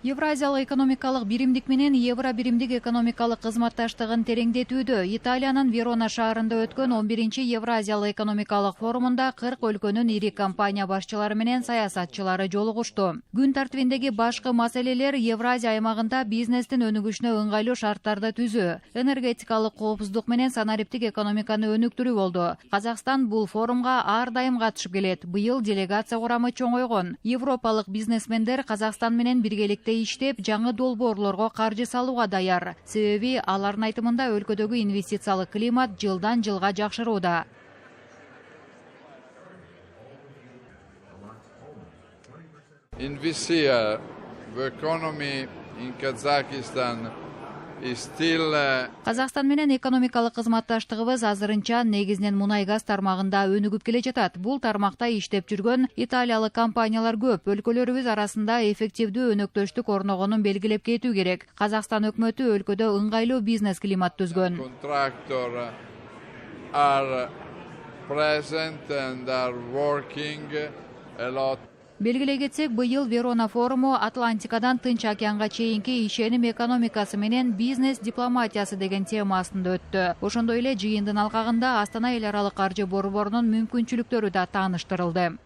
Евразиялык экономикалык биримдик менен Евро биримдик экономикалык кызматташтыгын тереңдетүүдө Италиянын Верона шаарында өткөн 11-чи Евразиялык экономикалык форумунда 40 өлкөнүн ири компания башчылары менен саясатчылары жолугушту. Күн тартибиндеги башкы маселелер Евразия аймагында бизнестин өнүгүшүнө ыңгайлуу шарттарды түзүү, энергетикалык коопсуздук менен санариптик экономиканы өнүктүрүү болду. Казакстан бул форумга ар дайым катышып келет. Быйыл делегация курамы чоңойгон. Европалык бизнесмендер Казакстан менен биргеликте иштеп, жаңы долбоорлорго каржы салууга даяр. Себеби алардын айтымында өлкөдөгү инвестициялык климат жылдан жылга жакшырууда. In this year, the economy in Kazakhstan is still Казакстан менен экономикалык кызматташтыгыбыз азырынча негизинен мунай газ тармагында өнүгүп келе жатат. Бул тармакта иштеп жүргөн италиялык компаниялар көп. Өлкөлөрүбүз арасында эффективдүү өнөктөштүк орногонун белгилеп кетүү керек. Казакстан өкмөтү өлкөдө ыңгайлуу бизнес климат түзгөн. Contractors are present and are working a lot. Белгилей кетсек, быйыл Верона форуму Атлантикадан Тынч океанга чейинки ишеним экономикасы менен бизнес дипломатиясы деген тема астында өттү. Ошондой эле жыйындын алкагында Астана эл аралык каржы борборунун мүмкүнчүлүктөрү да тааныштырылды.